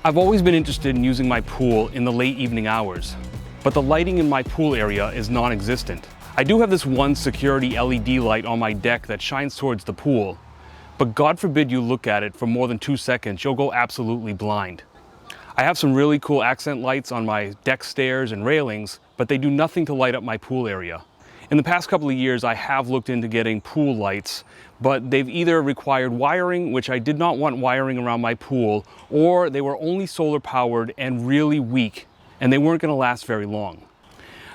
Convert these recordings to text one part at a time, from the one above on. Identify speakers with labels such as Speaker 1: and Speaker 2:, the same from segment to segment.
Speaker 1: I've always been interested in using my pool in the late evening hours, but the lighting in my pool area is non-existent. I do have this one security LED light on my deck that shines towards the pool, but God forbid you look at it for more than 2 seconds, you'll go absolutely blind. I have some really cool accent lights on my deck stairs and railings, but they do nothing to light up my pool area. In the past couple of years, I have looked into getting pool lights, but they've either required wiring, which I did not want wiring around my pool, or they were only solar powered and really weak, and they weren't going to last very long.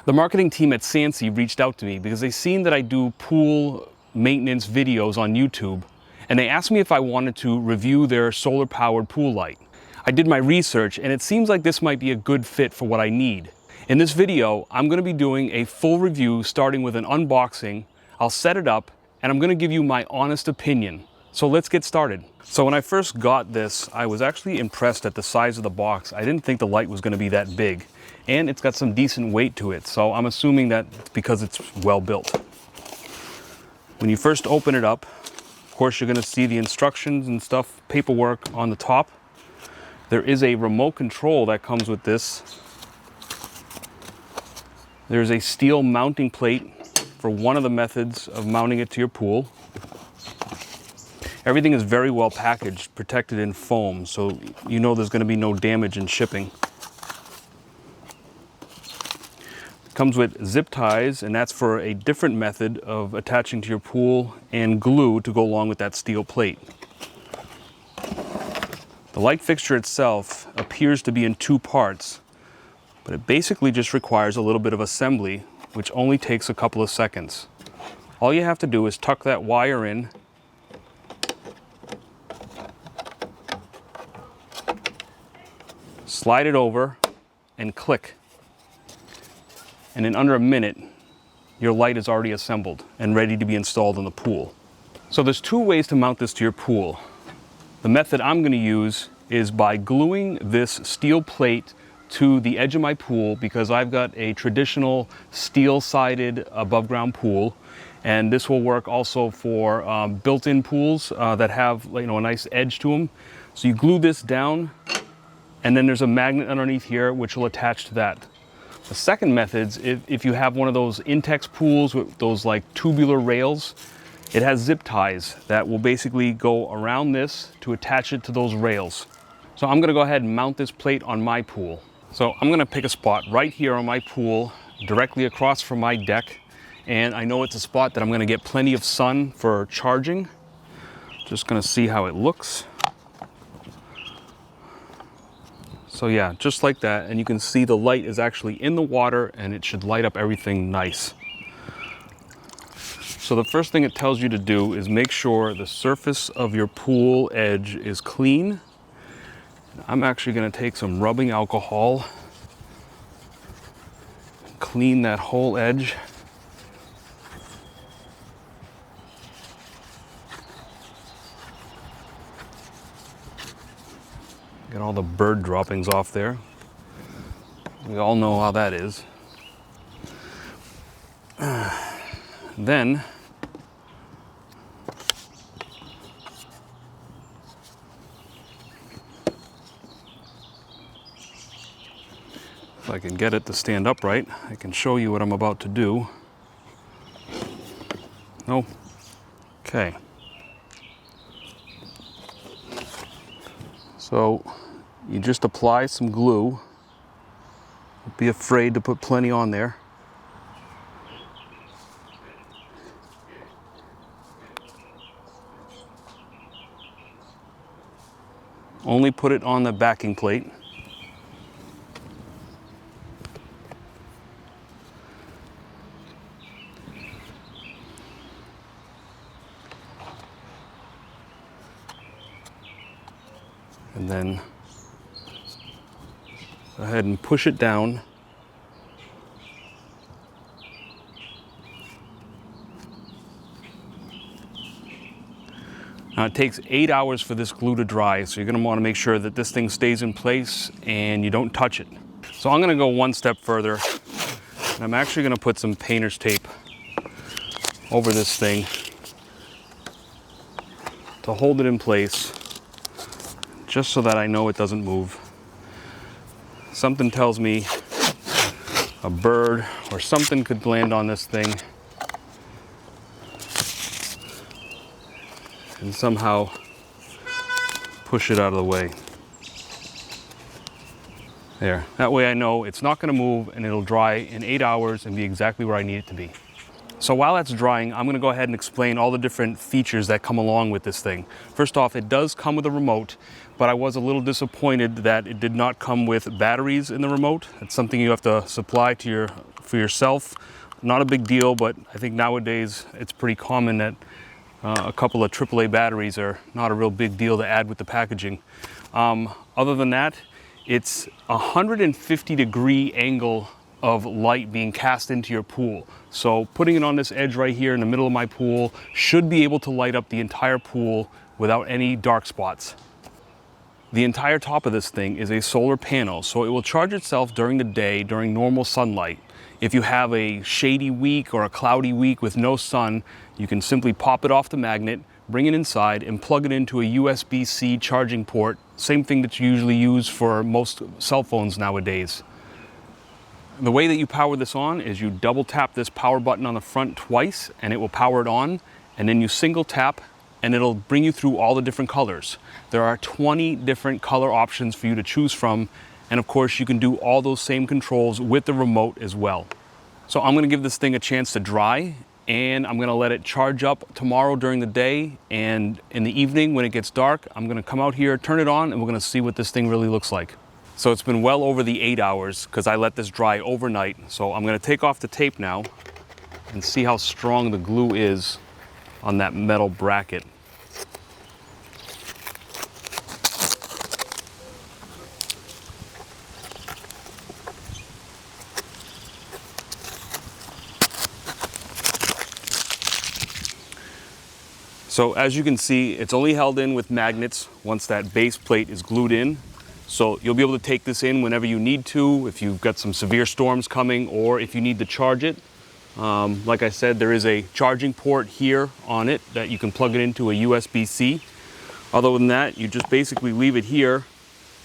Speaker 1: The marketing team at SANSI reached out to me because they seen that I do pool maintenance videos on YouTube, and they asked me if I wanted to review their solar powered pool light. I did my research, and it seems like this might be a good fit for what I need. In this video, I'm going to be doing a full review starting with an unboxing. I'll set it up and I'm going to give you my honest opinion. So let's get started. So when I first got this, I was actually impressed at the size of the box. I didn't think the light was going to be that big, and it's got some decent weight to it. So I'm assuming that it's because it's well built. When you first open it up, of course, you're going to see the instructions and stuff, paperwork on the top. There is a remote control that comes with this. There's a steel mounting plate for one of the methods of mounting it to your pool. Everything is very well packaged, protected in foam, so you know there's going to be no damage in shipping. It comes with zip ties, and that's for a different method of attaching to your pool, and glue to go along with that steel plate. The light fixture itself appears to be in 2 parts. But it basically just requires a little bit of assembly, which only takes a couple of seconds. All you have to do is tuck that wire in, slide it over, and click. And in under a minute, your light is already assembled and ready to be installed in the pool. So there's 2 ways to mount this to your pool. The method I'm going to use is by gluing this steel plate to the edge of my pool, because I've got a traditional steel-sided above-ground pool, and this will work also for built-in pools that have, a nice edge to them. So you glue this down, and then there's a magnet underneath here which will attach to that. The second method is if you have one of those Intex pools with those like tubular rails, it has zip ties that will basically go around this to attach it to those rails. So I'm going to go ahead and mount this plate on my pool. So I'm going to pick a spot right here on my pool, directly across from my deck. And I know it's a spot that I'm going to get plenty of sun for charging. Just going to see how it looks. So yeah, just like that. And you can see the light is actually in the water, and it should light up everything nice. So the first thing it tells you to do is make sure the surface of your pool edge is clean. I'm actually going to take some rubbing alcohol, clean that whole edge. Get all the bird droppings off there. We all know how that is. Then if I can get it to stand upright, I can show you what I'm about to do. Oh, okay. So you just apply some glue. Don't be afraid to put plenty on there. Only put it on the backing plate. And then go ahead and push it down. Now it takes 8 hours for this glue to dry, so you're going to want to make sure that this thing stays in place and you don't touch it. So I'm going to go one step further, and I'm actually going to put some painter's tape over this thing to hold it in place, just so that I know it doesn't move. Something tells me a bird or something could land on this thing and somehow push it out of the way. There, that way I know it's not gonna move and it'll dry in 8 hours and be exactly where I need it to be. So while that's drying, I'm gonna go ahead and explain all the different features that come along with this thing. First off, it does come with a remote, but I was a little disappointed that it did not come with batteries in the remote. It's something you have to supply to for yourself. Not a big deal, but I think nowadays it's pretty common that a couple of AAA batteries are not a real big deal to add with the packaging. Other than that, it's a 150-degree angle of light being cast into your pool. So putting it on this edge right here in the middle of my pool should be able to light up the entire pool without any dark spots. The entire top of this thing is a solar panel, so it will charge itself during the day during normal sunlight. If you have a shady week or a cloudy week with no sun, you can simply pop it off the magnet, bring it inside, and plug it into a USB-C charging port. Same thing that you usually use for most cell phones nowadays. The way that you power this on is you double tap this power button on the front twice and it will power it on, and then you single tap and it'll bring you through all the different colors. There are 20 different color options for you to choose from, and of course you can do all those same controls with the remote as well. So I'm gonna give this thing a chance to dry, and I'm gonna let it charge up tomorrow during the day, and in the evening when it gets dark, I'm gonna come out here, turn it on, and we're gonna see what this thing really looks like. So it's been well over the 8 hours because I let this dry overnight. So I'm gonna take off the tape now and see how strong the glue is on that metal bracket. So as you can see, it's only held in with magnets once that base plate is glued in. So you'll be able to take this in whenever you need to, if you've got some severe storms coming or if you need to charge it. Like I said, there is a charging port here on it that you can plug it into a USB-C. Other than that, you just basically leave it here,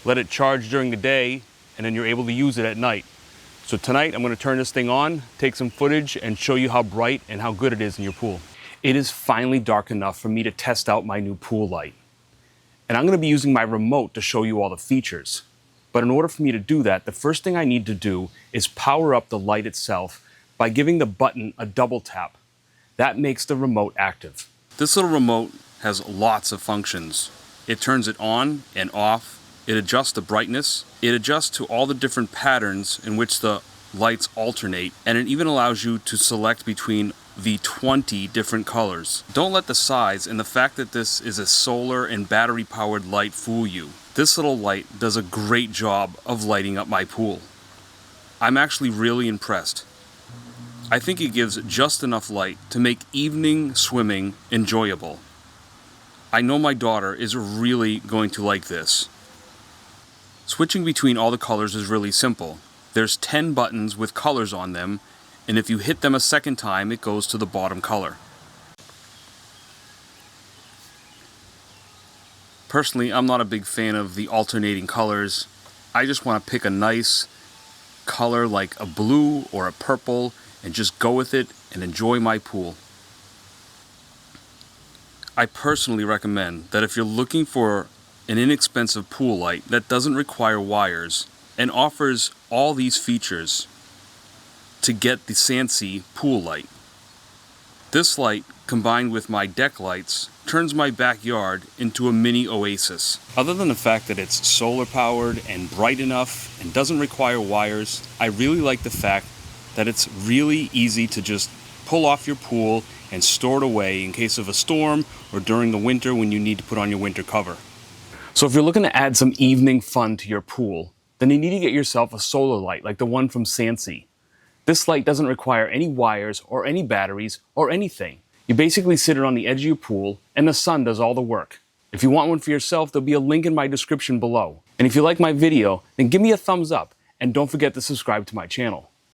Speaker 1: let it charge during the day, and then you're able to use it at night. So tonight I'm going to turn this thing on, take some footage, and show you how bright and how good it is in your pool. It is finally dark enough for me to test out my new pool light. And I'm going to be using my remote to show you all the features. But in order for me to do that, the first thing I need to do is power up the light itself by giving the button a double tap. That makes the remote active. This little remote has lots of functions. It turns it on and off, it adjusts the brightness, it adjusts to all the different patterns in which the lights alternate, and it even allows you to select between the 20 different colors. Don't let the size and the fact that this is a solar and battery powered light fool you. This little light does a great job of lighting up my pool. I'm actually really impressed. I think it gives just enough light to make evening swimming enjoyable. I know my daughter is really going to like this. Switching between all the colors is really simple. There's 10 buttons with colors on them, and if you hit them a second time, it goes to the bottom color. Personally, I'm not a big fan of the alternating colors. I just want to pick a nice color like a blue or a purple and just go with it and enjoy my pool. I personally recommend that if you're looking for an inexpensive pool light that doesn't require wires and offers all these features, to get the SANSI Pool Light. This light, combined with my deck lights, turns my backyard into a mini oasis. Other than the fact that it's solar powered and bright enough and doesn't require wires, I really like the fact that it's really easy to just pull off your pool and store it away in case of a storm or during the winter when you need to put on your winter cover. So if you're looking to add some evening fun to your pool, then you need to get yourself a solar light like the one from SANSI. This light doesn't require any wires or any batteries or anything. You basically sit it on the edge of your pool and the sun does all the work. If you want one for yourself, there'll be a link in my description below. And if you like my video, then give me a thumbs up and don't forget to subscribe to my channel.